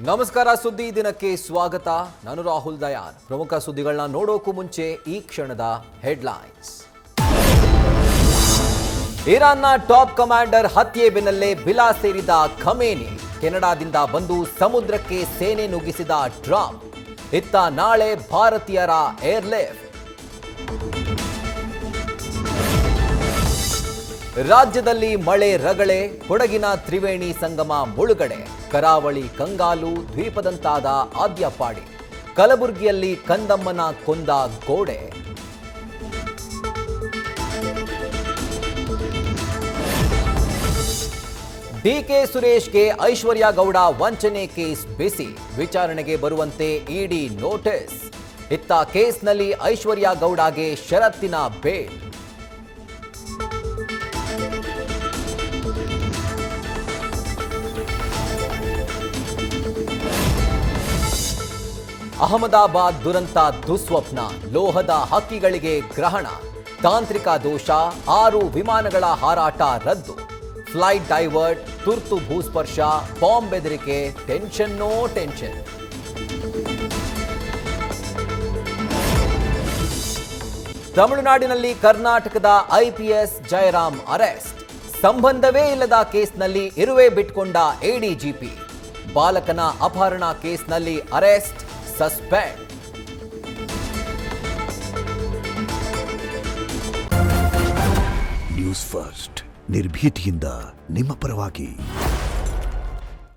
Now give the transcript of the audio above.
ನಮಸ್ಕಾರ. ಸುದ್ದಿ ದಿನಕ್ಕೆ ಸ್ವಾಗತ. ನಾನು ರಾಹುಲ್ ದಯಾನ್. ಪ್ರಮುಖ ಸುದ್ದಿಗಳನ್ನ ನೋಡೋಕು ಮುಂಚೆ ಈ ಕ್ಷಣದ ಹೆಡ್ಲೈನ್ಸ್. ಇರಾನ್ನ ಟಾಪ್ ಕಮಾಂಡರ್ ಹತ್ಯೆ ಬೆನ್ನಲ್ಲೇ ಬಿಲಾ ಸೇರಿದ ಖಮೇನಿ. ಕೆನಡಾದಿಂದ ಬಂದು ಸಮುದ್ರಕ್ಕೆ ಸೇನೆ ನುಗ್ಗಿಸಿದ ಟ್ರಂಪ್. ಇತ್ತ ನಾಳೆ ಭಾರತೀಯರ ಏರ್ಲಿಫ್ಟ್. ರಾಜ್ಯದಲ್ಲಿ ಮಳೆ ರಗಳೆ. ಕೊಡಗಿನ ತ್ರಿವೇಣಿ ಸಂಗಮ ಮುಳುಗಡೆ. ಕರಾವಳಿ ಕಂಗಾಲು ದ್ವೀಪದಂತಾದ ಆದ್ಯಪಾಡಿ. ಕಲಬುರಗಿಯಲ್ಲಿ ಕಂದಮ್ಮನ ಕೊಂದ ಗೋಡೆ. ಡಿಕೆ ಸುರೇಶ್ಗೆ ಐಶ್ವರ್ಯ ಗೌಡ ವಂಚನೆ ಕೇಸ್ ಬಿಸಿ. ವಿಚಾರಣೆಗೆ ಬರುವಂತೆ ಇಡಿ ನೋಟಿಸ್. ಇತ್ತ ಕೇಸ್ನಲ್ಲಿ ಐಶ್ವರ್ಯ ಗೌಡಗೆ ಷರತ್ತಿನ ಬೇಲ್. ಅಹಮದಾಬಾದ್ ದುರಂತ ದುಸ್ವಪ್ನ. ಲೋಹದ ಹಕ್ಕಿಗಳಿಗೆ ಗ್ರಹಣ. ತಾಂತ್ರಿಕ ದೋಷ. 6 ವಿಮಾನಗಳ ಹಾರಾಟ ರದ್ದು. Flight divert. ತುರ್ತು ಭೂಸ್ಪರ್ಶ. ಬಾಂಬ್ ಬೆದರಿಕೆ. ಟೆನ್ಷನ್ನೋ ಟೆನ್ಷನ್. ತಮಿಳುನಾಡಿನಲ್ಲಿ ಕರ್ನಾಟಕದ ಐಪಿಎಸ್ ಜಯರಾಮ್ ಅರೆಸ್ಟ್. ಸಂಬಂಧವೇ ಇಲ್ಲದ ಕೇಸ್ನಲ್ಲಿ ಇರುವೆ ಬಿಟ್ಕೊಂಡ ಎಡಿಜಿಪಿ. ಬಾಲಕನ ಅಪಹರಣ ಕೇಸ್ನಲ್ಲಿ ಅರೆಸ್ಟ್, ಸಸ್ಪೆಂಡ್. ನ್ಯೂಸ್ ಫಸ್ಟ್, ನಿರ್ಭೀತಿಯಿಂದ ನಿಮ್ಮ ಪರವಾಗಿ.